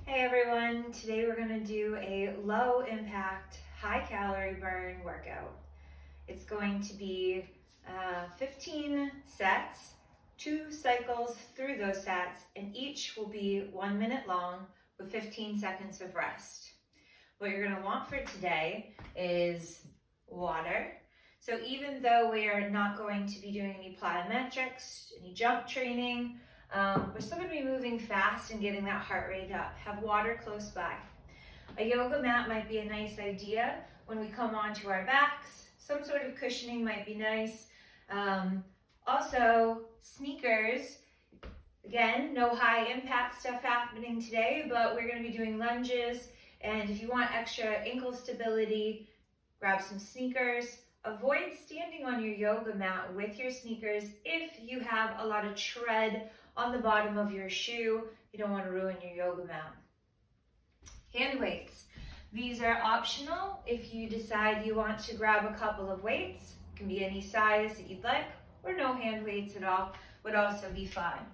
Hey everyone, today we're going to do a low impact, high calorie burn workout. It's going to be 15 sets, 2 cycles through those sets, and each will be 1 minute long with 15 seconds of rest. What you're going to want for today is water. So even though we are not going to be doing any plyometrics, any jump training, we're still going to be moving fast and getting that heart rate up. Have water close by. A yoga mat might be a nice idea when we come onto our backs. Some sort of cushioning might be nice. Also, sneakers. Again, no high impact stuff happening today, but we're going to be doing lunges. And if you want extra ankle stability, grab some sneakers. Avoid standing on your yoga mat with your sneakers if you have a lot of tread on the bottom of your shoe. You don't want to ruin your yoga mat. Hand weights. These are optional if you decide you want to grab a couple of weights. It can be any size that you'd like, or no hand weights at all would also be fine.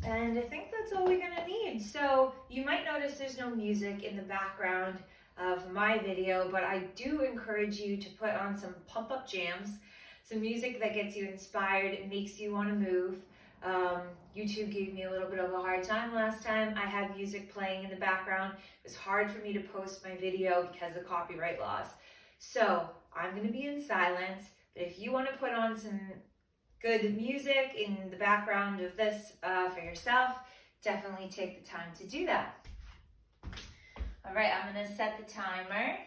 And I think that's all we're going to need. So you might notice there's no music in the background of my video, but I do encourage you to put on some pump-up jams, some music that gets you inspired and makes you want to move. YouTube gave me a little bit of a hard time last time. I had music playing in the background. It was hard for me to post my video because of copyright laws. So I'm going to be in silence, but if you want to put on some good music in the background of this for yourself, definitely take the time to do that. All right, I'm going to set the timer.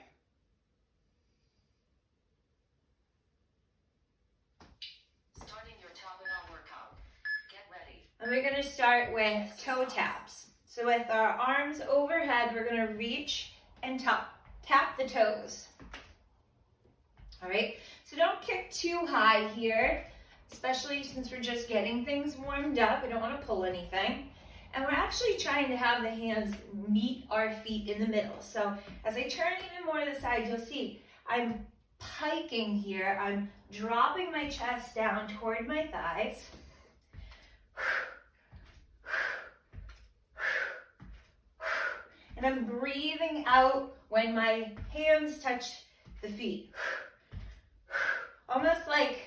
Starting your top and arm workout. Get ready. And we're going to start with toe taps. So with our arms overhead, we're going to reach and tap the toes. All right, so don't kick too high here, especially since we're just getting things warmed up. We don't want to pull anything. And we're actually trying to have the hands meet our feet in the middle. So as I turn even more to the side, you'll see I'm piking here. I'm dropping my chest down toward my thighs. And I'm breathing out when my hands touch the feet. Almost like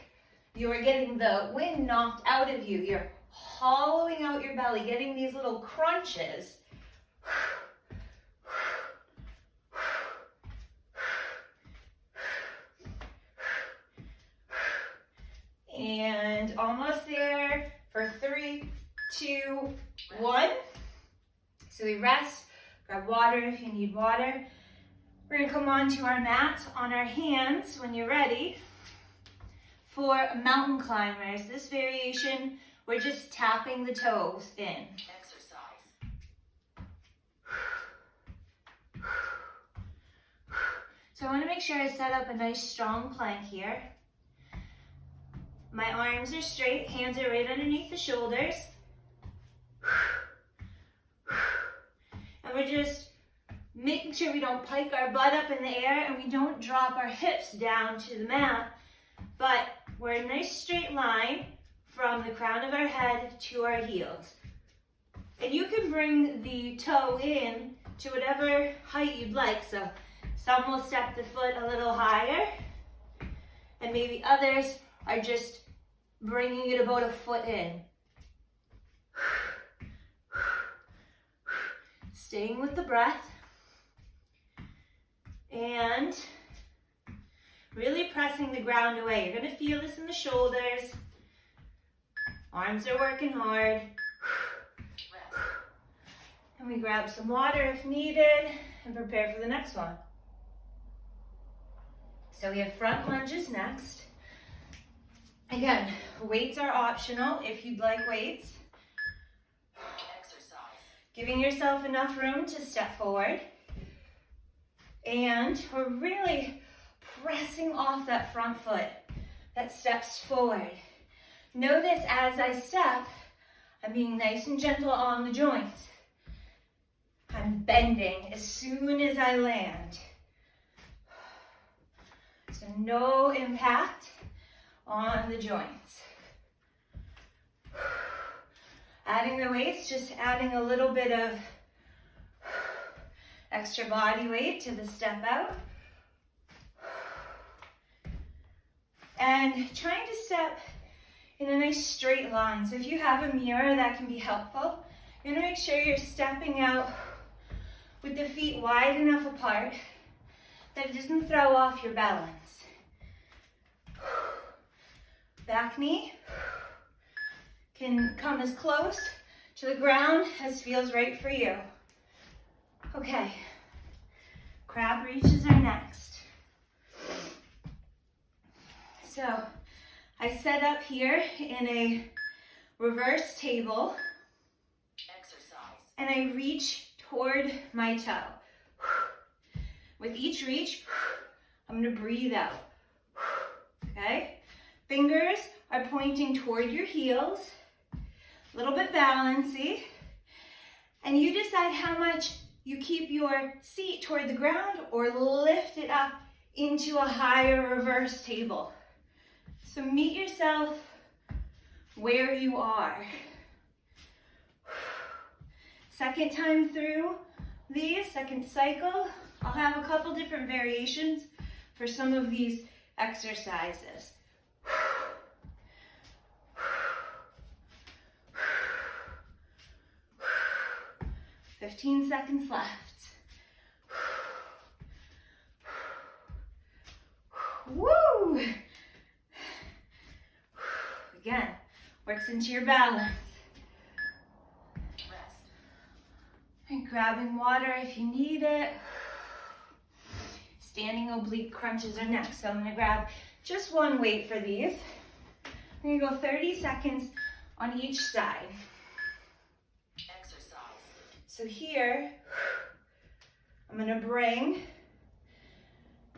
you're getting the wind knocked out of you. You're hollowing out your belly, getting these little crunches. And almost there for 3, 2, 1. So we rest, grab water if you need water. We're going to come onto our mat on our hands when you're ready for mountain climbers. This variation, we're just tapping the toes in. Exercise. So I want to make sure I set up a nice strong plank here. My arms are straight, hands are right underneath the shoulders. And we're just making sure we don't pike our butt up in the air and we don't drop our hips down to the mat, but we're a nice straight line from the crown of our head to our heels. And you can bring the toe in to whatever height you'd like. So some will step the foot a little higher, and maybe others are just bringing it about a foot in. Staying with the breath. And really pressing the ground away. You're going to feel this in the shoulders. Arms are working hard. And we grab some water if needed and prepare for the next one. So we have front lunges next. Again, weights are optional if you'd like weights. Exercise. Giving yourself enough room to step forward. And we're really pressing off that front foot that steps forward. Notice as I step, I'm being nice and gentle on the joints. I'm bending as soon as I land. So no impact on the joints. adding the weights, just adding a little bit of extra body weight to the step out. And trying to step in a nice straight line. So if you have a mirror, that can be helpful. You're gonna make sure you're stepping out with the feet wide enough apart that it doesn't throw off your balance. Back knee can come as close to the ground as feels right for you. Okay, crab reaches are next. So I set up here in a reverse table Exercise. and I reach toward my toe. With each reach, I'm gonna breathe out, okay? Fingers are pointing toward your heels, a little bit balancy, and you decide how much you keep your seat toward the ground or lift it up into a higher reverse table. So meet yourself where you are. Second time through these, second cycle, I'll have a couple different variations for some of these exercises. 15 seconds left. Woo! Again, works into your balance. Rest. And grabbing water if you need it. Standing oblique crunches are next. So I'm gonna grab just one weight for these. I'm gonna go 30 seconds on each side. Exercise. So here, I'm gonna bring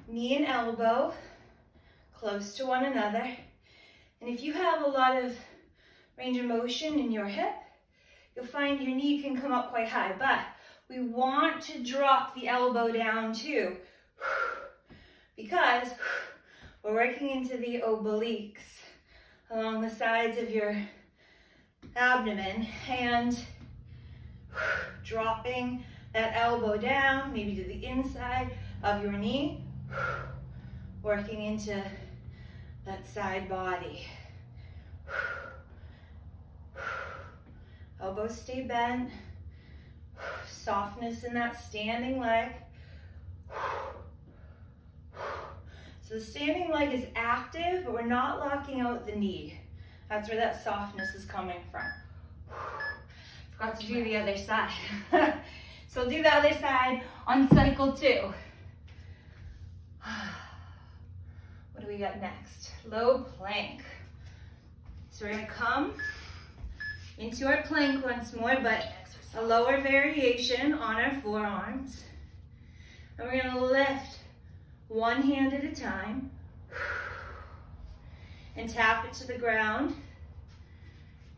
knee and elbow close to one another. And if you have a lot of range of motion in your hip, you'll find your knee can come up quite high, but we want to drop the elbow down too, because we're working into the obliques along the sides of your abdomen, and dropping that elbow down, maybe to the inside of your knee, working into that side body. Elbows stay bent. Softness in that standing leg. So the standing leg is active, but we're not locking out the knee. That's where that softness is coming from. Forgot to do the other side. So do the other side on cycle 2. What do we got next? Low plank. So we're gonna come into our plank once more, but a lower variation on our forearms. And we're gonna lift one hand at a time and tap it to the ground.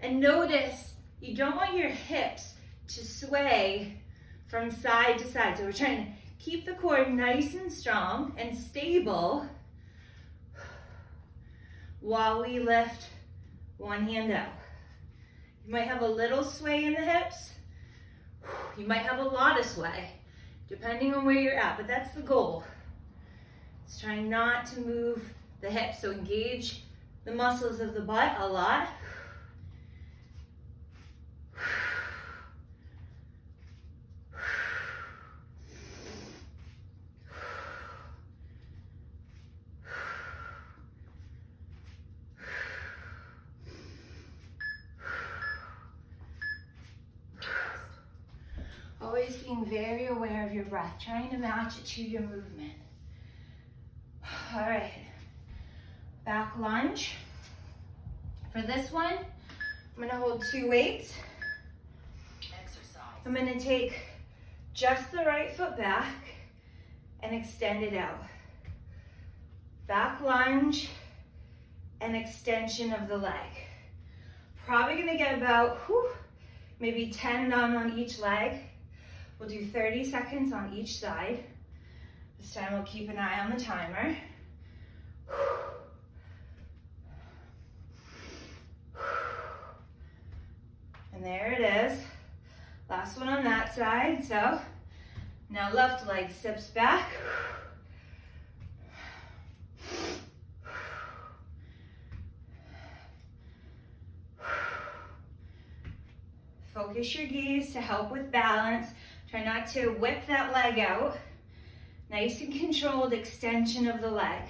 And notice you don't want your hips to sway from side to side. So we're trying to keep the core nice and strong and stable while we lift one hand out. You might have a little sway in the hips. You might have a lot of sway, depending on where you're at, but that's the goal. It's trying not to move the hips, so engage the muscles of the butt a lot. Always being very aware of your breath, trying to match it to your movement. All right, back lunge. For this one, I'm gonna hold 2 weights. Exercise. I'm gonna take just the right foot back and extend it out. Back lunge and extension of the leg. Probably gonna get about, maybe 10 done on each leg. We'll do 30 seconds on each side. This time we'll keep an eye on the timer. And there it is. Last one on that side. So now left leg steps back. Focus your gaze to help with balance. Try not to whip that leg out. Nice and controlled extension of the leg.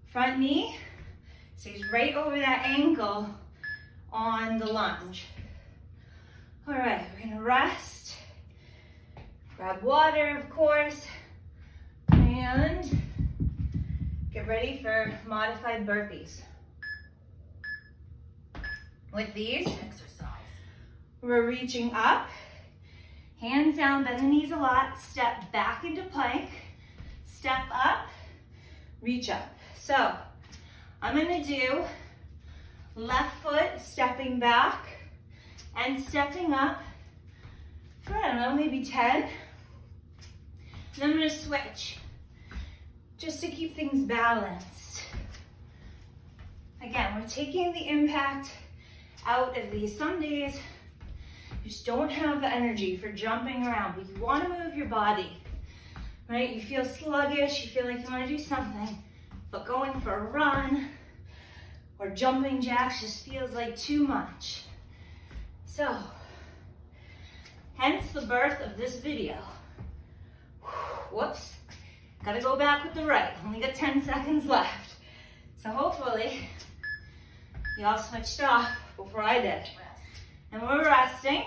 Front knee stays right over that ankle on the lunge. All right, we're gonna rest. Grab water, of course, and get ready for modified burpees. With these, Exercise. we're reaching up, hands down, bend the knees a lot, step back into plank, step up, reach up. So I'm gonna do left foot stepping back and stepping up for, I don't know, maybe 10. And then I'm gonna switch just to keep things balanced. Again, we're taking the impact out of these. Some days you just don't have the energy for jumping around, but you want to move your body, right? You feel sluggish, you feel like you want to do something, but going for a run or jumping jacks just feels like too much. So, hence the birth of this video. Whoops, gotta go back with the right. Only got 10 seconds left. So hopefully, y'all switched off before I did. Rest. And we're resting.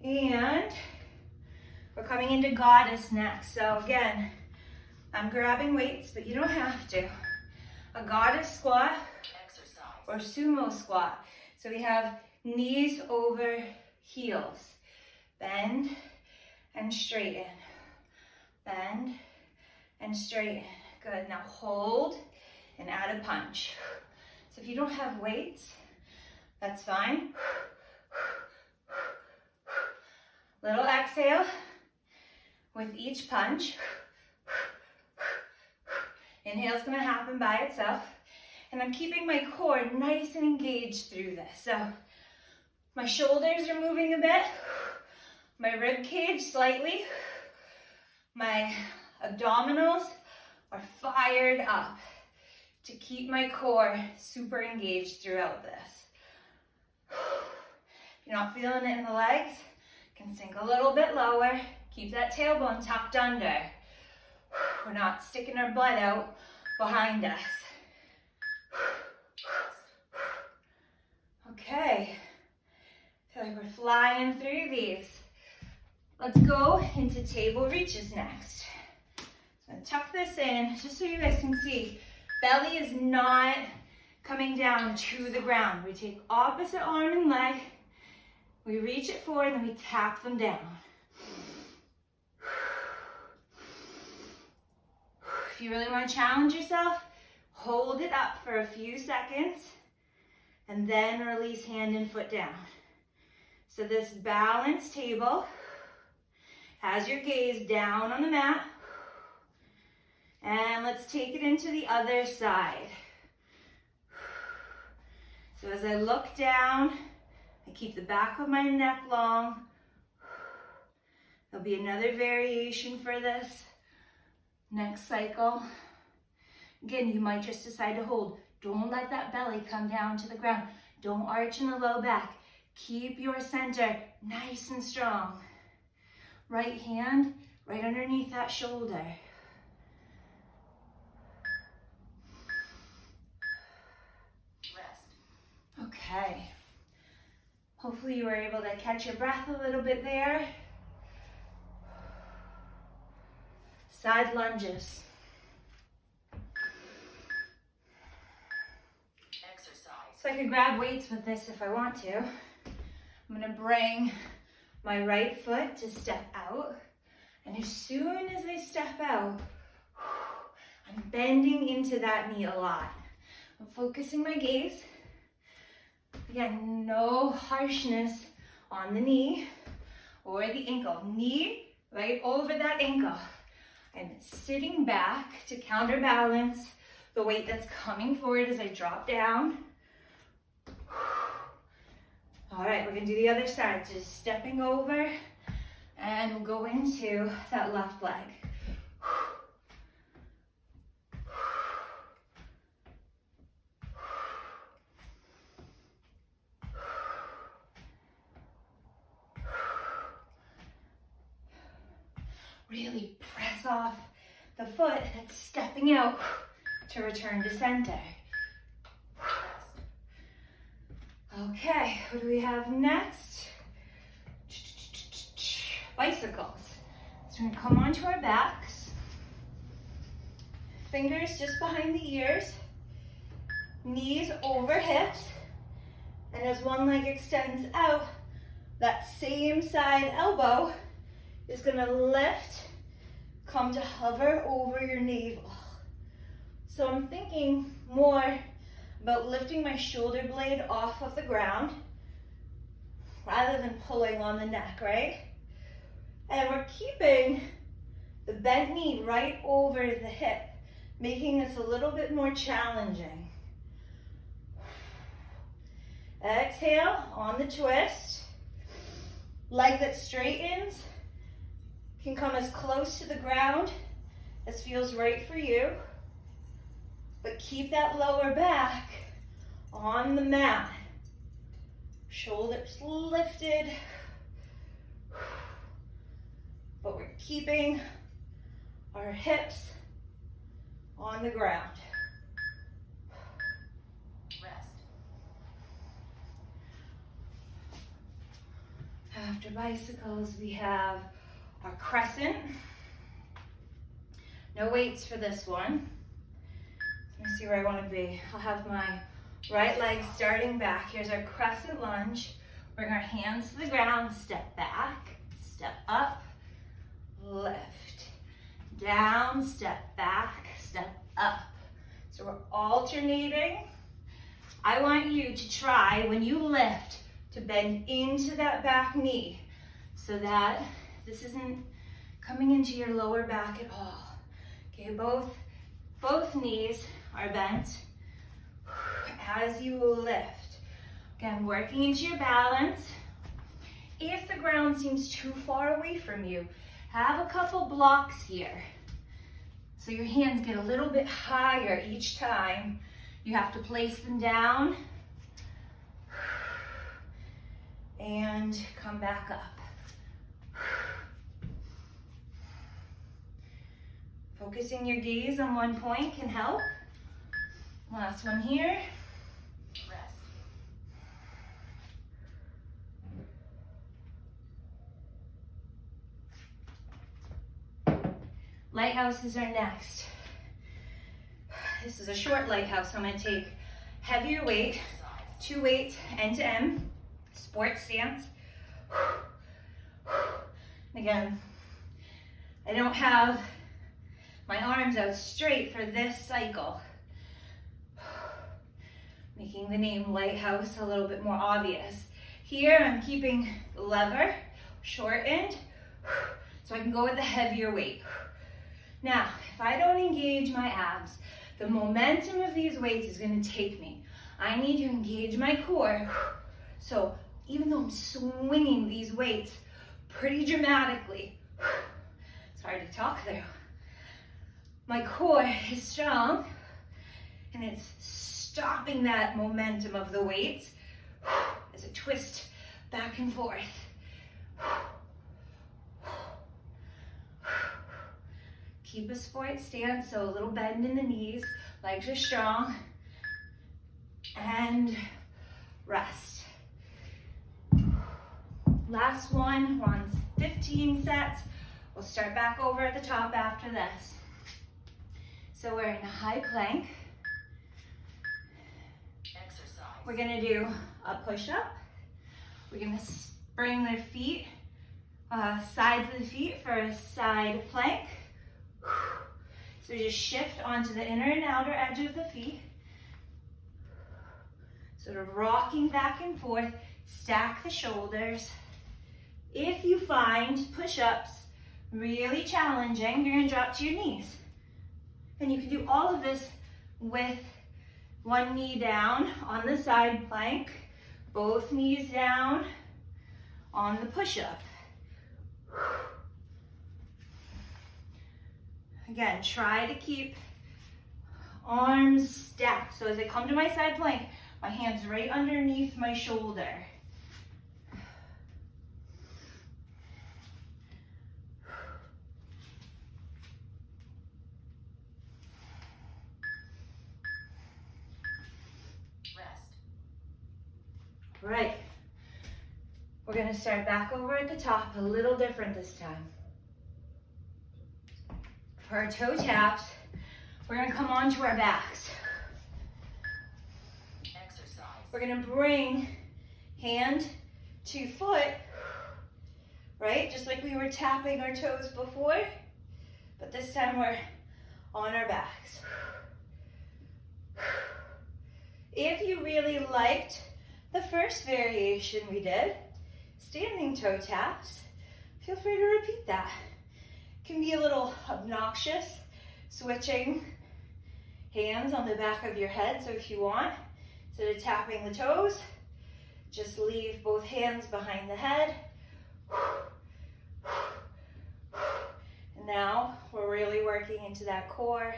And we're coming into goddess next. So again, I'm grabbing weights, but you don't have to. A goddess squat Exercise. or sumo squat. So we have knees over heels. Bend and straighten. Bend and straighten. Good. Now hold and add a punch. So if you don't have weights, that's fine. Little exhale with each punch. Inhale's gonna happen by itself. And I'm keeping my core nice and engaged through this. So my shoulders are moving a bit. My rib cage slightly. My abdominals are fired up to keep my core super engaged throughout this. If you're not feeling it in the legs, you can sink a little bit lower. Keep that tailbone tucked under. We're not sticking our butt out behind us. Okay, I feel like we're flying through these. Let's go into table reaches next. So I'm gonna tuck this in just so you guys can see. Belly is not coming down to the ground. We take opposite arm and leg, we reach it forward, and then we tap them down. If you really want to challenge yourself, hold it up for a few seconds, and then release hand and foot down. So this balanced table has your gaze down on the mat. And let's take it into the other side. So as I look down, I keep the back of my neck long. There'll be another variation for this next cycle. Again, you might just decide to hold. Don't let that belly come down to the ground. Don't arch in the low back. Keep your center nice and strong. Right hand right underneath that shoulder. Rest. Okay. Hopefully you were able to catch your breath a little bit there. Side lunges. Exercise. So I could grab weights with this if I want to. I'm gonna bring my right foot to step out. And as soon as I step out, I'm bending into that knee a lot. I'm focusing my gaze. Again, no harshness on the knee or the ankle. Knee right over that ankle. I'm sitting back to counterbalance the weight that's coming forward as I drop down. All right, we're gonna do the other side, just stepping over and we'll go into that left leg. Really press off the foot that's stepping out to return to center. Okay, what do we have next? Bicycles. So we're gonna come onto our backs. Fingers just behind the ears. Knees over hips. And as one leg extends out, that same side elbow is gonna lift, come to hover over your navel. So I'm thinking more about lifting my shoulder blade off of the ground rather than pulling on the neck, right? And we're keeping the bent knee right over the hip, making this a little bit more challenging. Exhale on the twist. Leg that straightens can come as close to the ground as feels right for you. But keep that lower back on the mat. Shoulders lifted. But we're keeping our hips on the ground. Rest. After bicycles, we have our crescent. No weights for this one. Let me see where I want to be. I'll have my right leg starting back. Here's our crescent lunge. Bring our hands to the ground, step back, step up, lift, down, step back, step up. So we're alternating. I want you to try, when you lift, to bend into that back knee so that this isn't coming into your lower back at all. Okay, both knees are bent as you lift. Again, working into your balance. If the ground seems too far away from you, have a couple blocks here. So your hands get a little bit higher each time. You have to place them down and come back up. Focusing your gaze on one point can help. Last one here. Rest. Lighthouses are next. This is a short lighthouse, so I'm going to take heavier weight, 2 weights end to end, sports stance. Again, I don't have my arms out straight for this cycle, making the name lighthouse a little bit more obvious. Here I'm keeping the lever shortened so I can go with the heavier weight. Now, if I don't engage my abs, the momentum of these weights is going to take me. I need to engage my core. So even though I'm swinging these weights pretty dramatically, it's hard to talk through, my core is strong and it's stopping that momentum of the weights as I twist back and forth. Keep a sport stance, so a little bend in the knees, legs are strong, and rest. Last one, we're on 15 sets. We'll start back over at the top after this. So we're in a high plank. Exercise. We're gonna do a push-up. We're gonna bring the feet, sides of the feet for a side plank. So just shift onto the inner and outer edge of the feet. Sort of rocking back and forth, stack the shoulders. If you find push-ups really challenging, you're gonna drop to your knees. And you can do all of this with one knee down on the side plank, both knees down on the push-up. Again, try to keep arms stacked. So as I come to my side plank, my hand's right underneath my shoulder. All right, we're gonna start back over at the top, a little different this time. For our toe taps, we're gonna come onto our backs. Exercise. We're gonna bring hand to foot, right? Just like we were tapping our toes before, but this time we're on our backs. If you really liked the first variation we did, standing toe taps, feel free to repeat that. It can be a little obnoxious, switching hands on the back of your head. So if you want, instead of tapping the toes, just leave both hands behind the head. And now we're really working into that core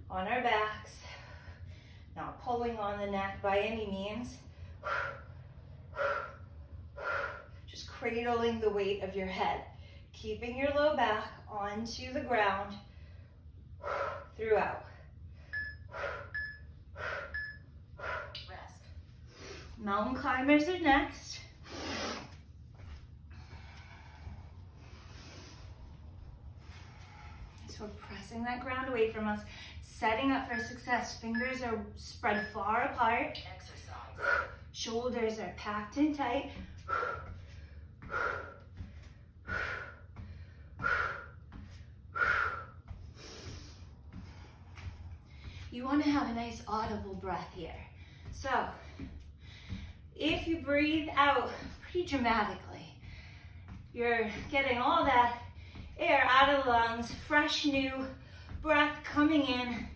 on our backs, not pulling on the neck by any means. Just cradling the weight of your head, keeping your low back onto the ground throughout. Rest. Mountain climbers are next. So we're pressing that ground away from us, setting up for success. Fingers are spread far apart. Exercise. Shoulders are packed in tight. You want to have a nice audible breath here. So, if you breathe out pretty dramatically, you're getting all that air out of the lungs, fresh new breath coming in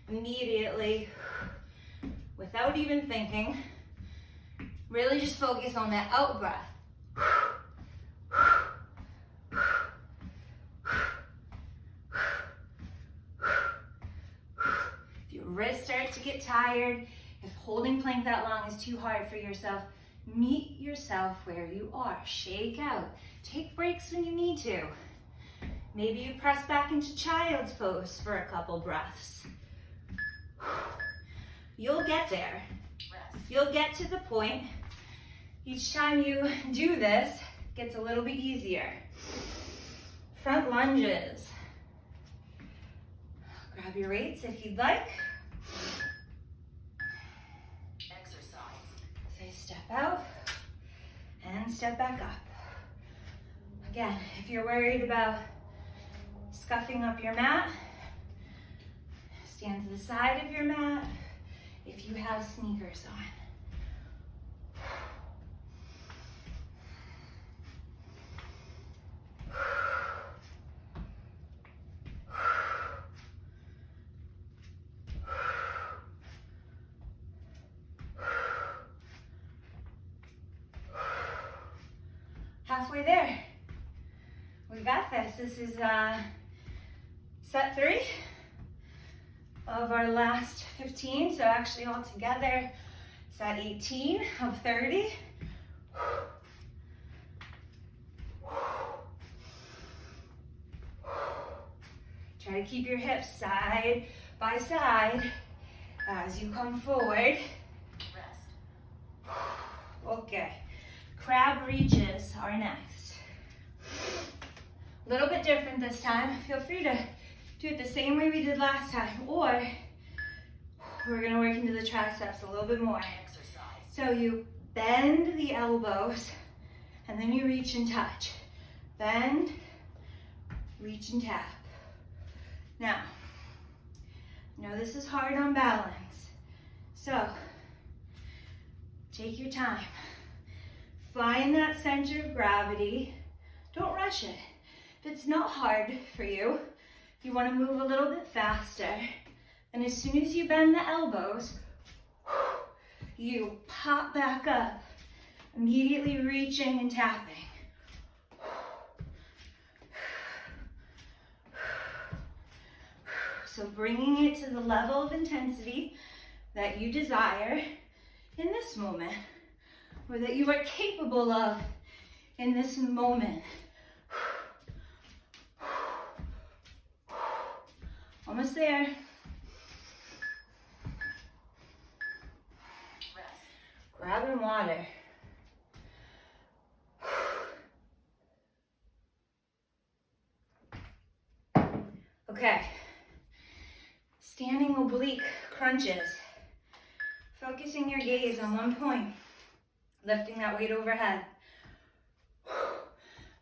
immediately without even thinking. Really just focus on that out breath. If your wrists start to get tired, if holding plank that long is too hard for yourself, meet yourself where you are. Shake out. Take breaks when you need to. Maybe you press back into child's pose for a couple breaths. You'll get there. You'll get to the point. Each time you do this, it gets a little bit easier. Front lunges. Grab your weights if you'd like. Exercise. So you step out and step back up. Again, if you're worried about scuffing up your mat, stand to the side of your mat if you have sneakers on. Halfway there. We got this. This is set 3 of our last 15. So actually all together, set 18 of 30. Try to keep your hips side by side as you come forward. Rest. Okay. Crab reaches are next. A little bit different this time. Feel free to do it the same way we did last time, or we're gonna work into the triceps a little bit more. Exercise. So you bend the elbows and then you reach and touch. Bend, reach and tap. Now, I know this is hard on balance, so take your time. Find that center of gravity. Don't rush it. If it's not hard for you, if you want to move a little bit faster, And as soon as you bend the elbows, you pop back up, immediately reaching and tapping. So bringing it to the level of intensity that you desire in this moment, or that you are capable of in this moment. Almost there. Rest. Grabbing water. Okay. Standing oblique crunches. Focusing your gaze on one point. Lifting that weight overhead.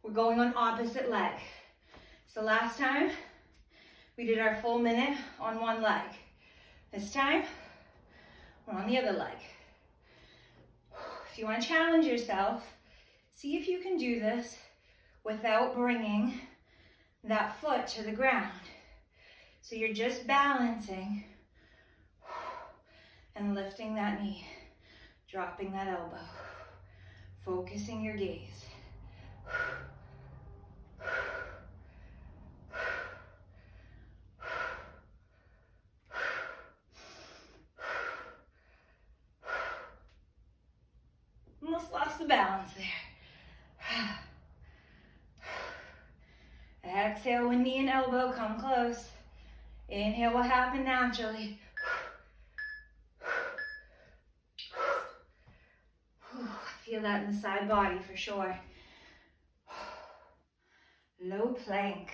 We're going on opposite leg. So last time, we did our full minute on one leg. This time, we're on the other leg. If you want to challenge yourself, see if you can do this without bringing that foot to the ground. So you're just balancing and lifting that knee, dropping that elbow, focusing your gaze. Almost lost the balance there. Exhale when knee and elbow come close. Inhale will happen naturally. Feel that in the side body for sure. Low plank.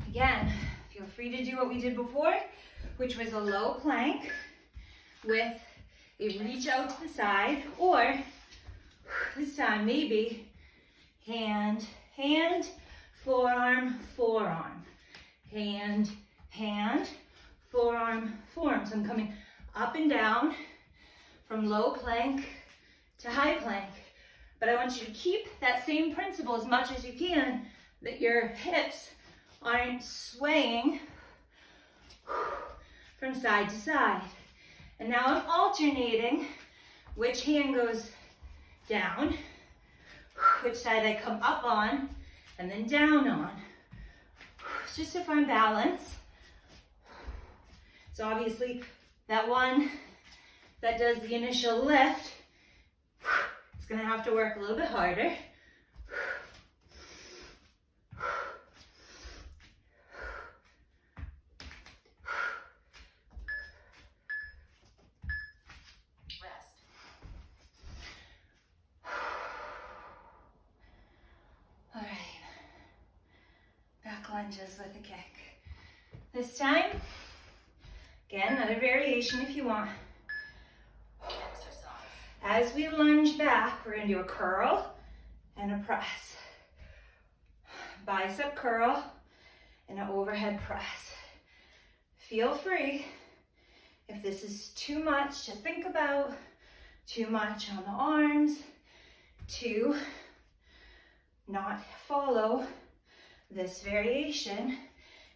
Again, feel free to do what we did before, which was a low plank with a reach out to the side, or this time maybe hand, hand, forearm, forearm, hand, hand, forearm, forearm. So I'm coming up and down from low plank to high plank. But I want you to keep that same principle as much as you can, that your hips aren't swaying from side to side. And now I'm alternating which hand goes down, which side I come up on, and then down on. It's just to find balance. So obviously that one that does the initial lift is going to have to work a little bit harder. All right, back lunges with a kick. This time, again, another variation if you want. As we lunge back, we're going to do a curl and a press. Bicep curl and an overhead press. Feel free, if this is too much to think about, too much on the arms, to not follow this variation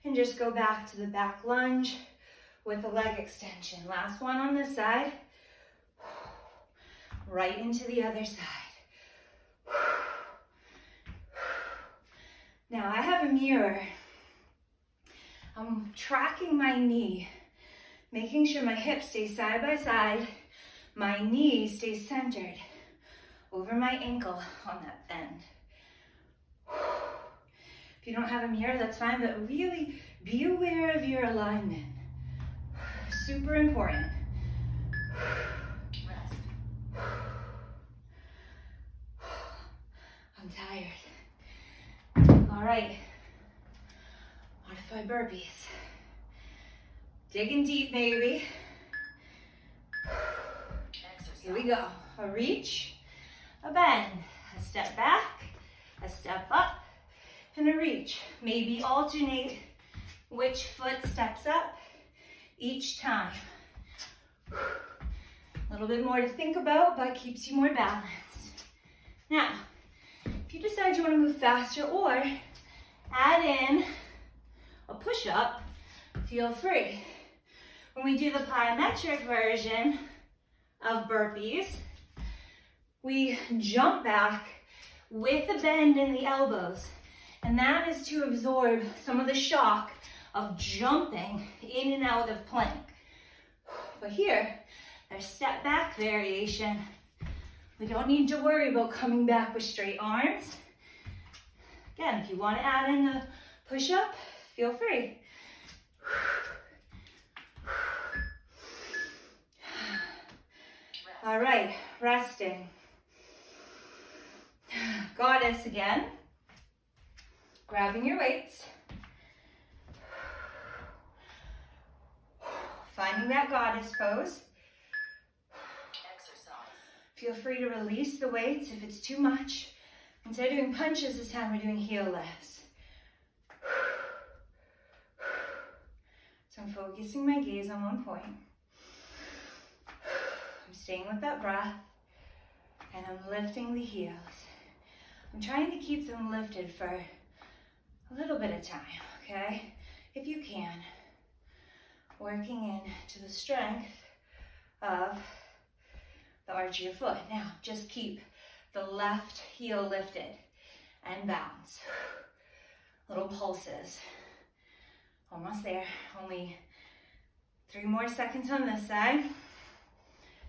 and just go back to the back lunge with a leg extension. Last one on this side. Right into the other side. Now I have a mirror. I'm tracking my knee, making sure my hips stay side by side, my knee stays centered over my ankle on that bend. If you don't have a mirror, that's fine, but really be aware of your alignment. Super important. I'm tired. All right, modified burpees. Digging deep, baby. Here we go. A reach, a bend, a step back, a step up, and a reach. Maybe alternate which foot steps up each time. A little bit more to think about, but keeps you more balanced. Now, if you decide you want to move faster or add in a push-up, feel free. when we do the plyometric version of burpees, we jump back with the bend in the elbows. And that is to absorb some of the shock of jumping in and out of plank. But here, our step back variation. We don't need to worry about coming back with straight arms. Again, if you want to add in a push-up, feel free. All right, resting. Goddess again. Grabbing your weights. Finding that goddess pose. Exercise. Feel free to release the weights if it's too much. Instead of doing punches this time, we're doing heel lifts. So I'm focusing my gaze on one point. I'm staying with that breath, and I'm lifting the heels. I'm trying to keep them lifted for a little bit of time, okay? If you can. Working into the strength of the arch of your foot. Now, just keep the left heel lifted and bounce. Little pulses. Almost there. Only 3 more seconds on this side.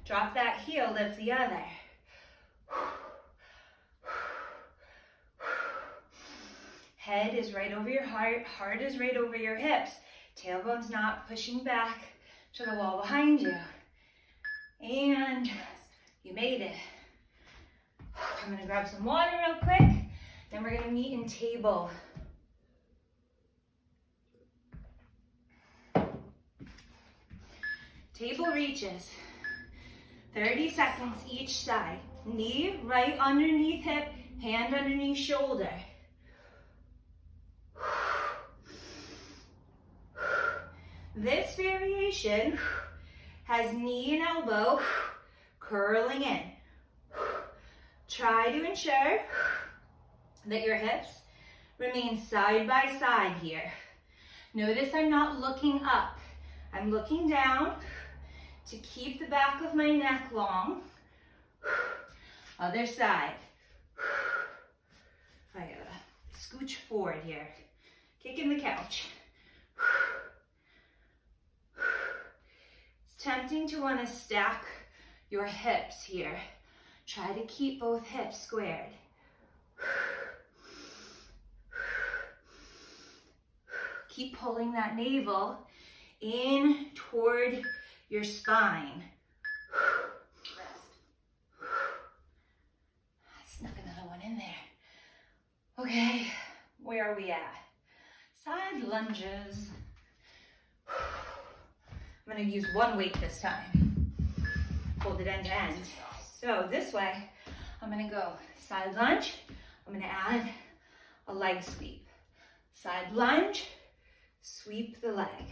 Drop that heel, lift the other. Head is right over your heart. Heart is right over your hips. Tailbone's not pushing back to the wall behind you. And you made it. I'm gonna grab some water real quick, then we're gonna meet in table. Table reaches, 30 seconds each side. Knee right underneath hip, hand underneath shoulder. This variation has knee and elbow curling in. Try to ensure that your hips remain side by side here. Notice I'm not looking up. I'm looking down to keep the back of my neck long. Other side. I gotta scooch forward here. Kicking the couch. It's tempting to want to stack your hips here. Try to keep both hips squared. Keep pulling that navel in toward your spine. Rest. Snuck another one in there. Okay, where are we at? Side lunges. I'm gonna use one weight this time. Hold it end to end. So this way, I'm gonna go side lunge. I'm gonna add a leg sweep. Side lunge, sweep the leg.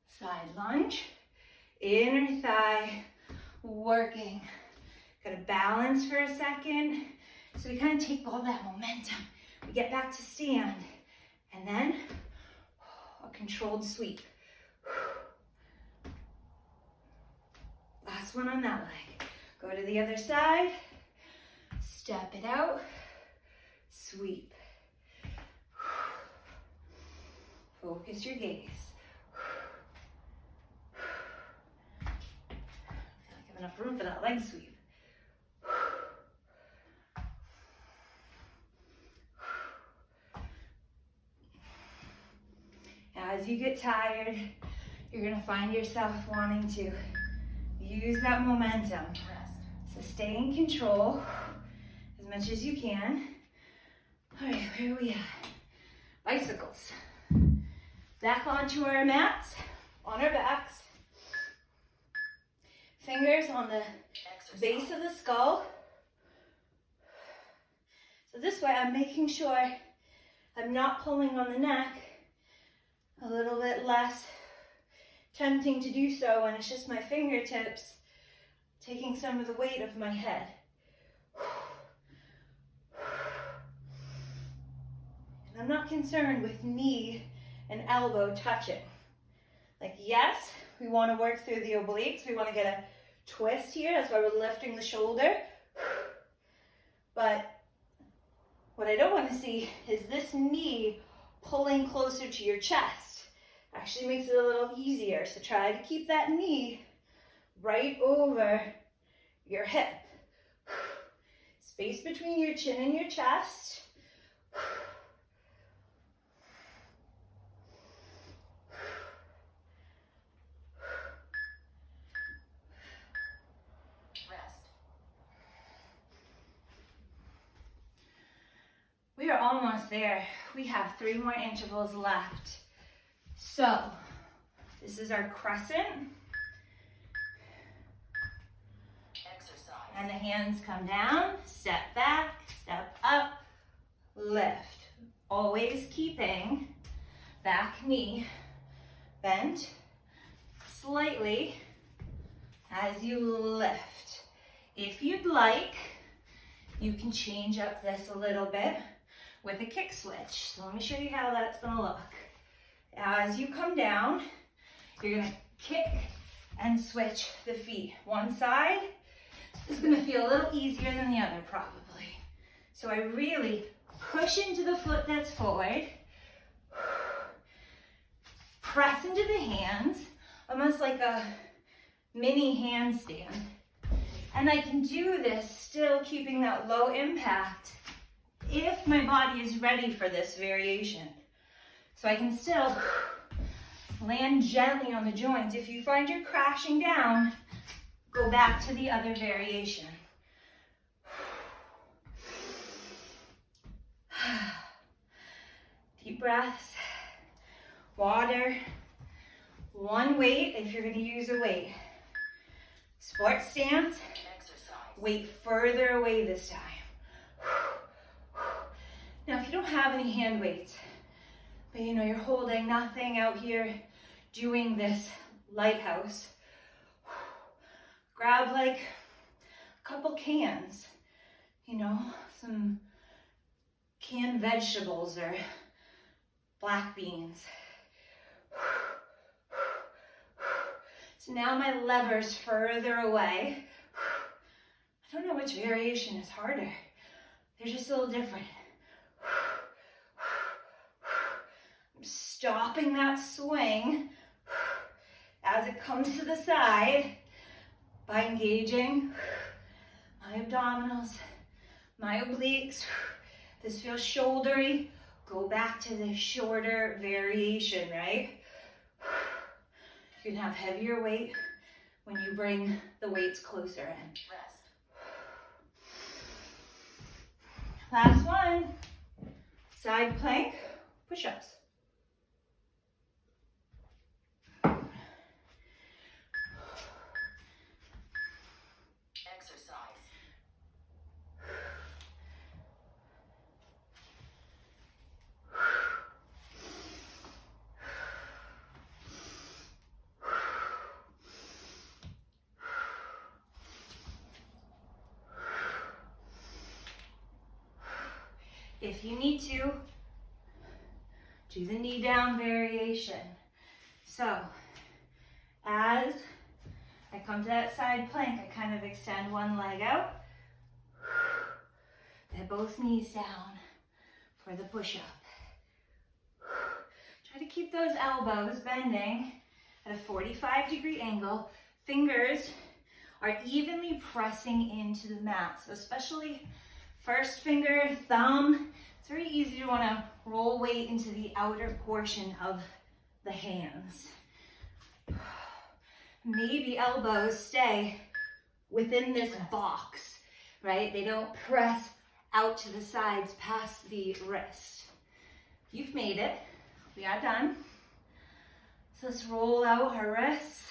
Side lunge, inner thigh, working. Gotta balance for a second. So we kind of take all that momentum. We get back to stand. And then a controlled sweep. Last one on that leg. Go to the other side. Step it out. Sweep. Focus your gaze. I feel like I have enough room for that leg sweep. As you get tired, you're gonna find yourself wanting to use that momentum. So stay in control as much as you can. All right, where are we at? Bicycles. Back onto our mats, on our backs. Fingers on the base of the skull. So this way I'm making sure I'm not pulling on the neck. A little bit less tempting to do so when it's just my fingertips taking some of the weight of my head. And I'm not concerned with knee and elbow touching. Like, yes, We want to work through the obliques. We want to get a twist here. That's why we're lifting the shoulder. But what I don't want to see is this knee pulling closer to your chest. Actually makes it a little easier. So try to keep that knee right over your hip. Space between your chin and your chest. Rest. We are almost there. We have 3 more intervals left. So, this is our crescent. Exercise. And the hands come down, step back, step up, lift. Always keeping back knee bent slightly as you lift. If you'd like, you can change up this a little bit with a kick switch. So let me show you how that's gonna look. As you come down, you're gonna kick and switch the feet. One side is gonna feel a little easier than the other probably. So I really push into the foot that's forward, press into the hands, almost like a mini handstand. And I can do this still keeping that low impact if my body is ready for this variation. So I can still land gently on the joints. If you find you're crashing down, go back to the other variation. Deep breaths, water, one weight if you're going to use a weight. Sports stance, Exercise. weight further away this time. Now if you don't have any hand weights, but you know you're holding nothing out here doing this lighthouse, grab like a couple cans, you know, some canned vegetables or black beans. So now my lever's further away. I don't know which variation is harder. They're just a little different. I'm stopping that swing as it comes to the side by engaging my abdominals, my obliques. This feels shouldery. Go back to the shorter variation, right? You can have heavier weight when you bring the weights closer in. Rest. Last one, side plank, push-ups. Exercise. If you need to, do the knee down variation. So, as I come to that side plank, I kind of extend one leg out, then both knees down for the push-up. Try to keep those elbows bending at a 45-degree angle. Fingers are evenly pressing into the mat, so especially first finger, thumb. It's very easy to want to roll weight into the outer portion of the hands. Maybe elbows stay within this box, right? They don't press out to the sides past the wrist. You've made it. We are done. So let's roll out our wrists.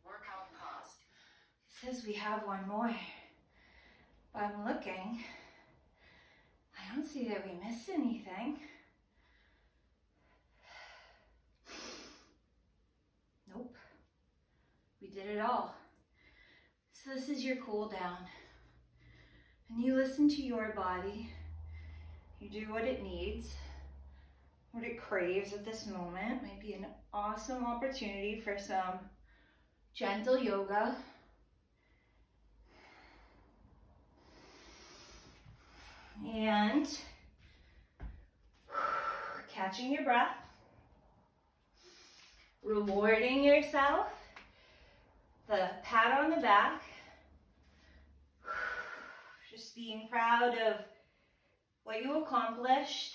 Workout paused. It says we have one more. But I'm looking. I don't see that we missed anything. Nope. We did it all. So this is your cool down. And you listen to your body. You do what it needs. what it craves at this moment. Might be an awesome opportunity for some gentle yoga. And catching your breath, rewarding yourself, the pat on the back, just being proud of what you accomplished,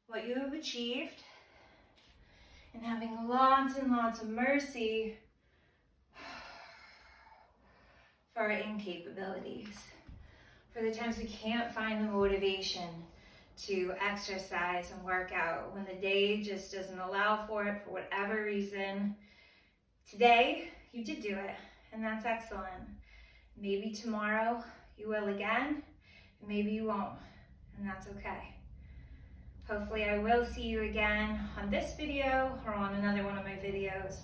what you have achieved, and having lots and lots of mercy for our incapabilities, for the times we can't find the motivation to exercise and work out, when the day just doesn't allow for it for whatever reason. Today, you did do it, and that's excellent. Maybe tomorrow you will again, and maybe you won't, and that's okay. Hopefully I will see you again on this video or on another one of my videos.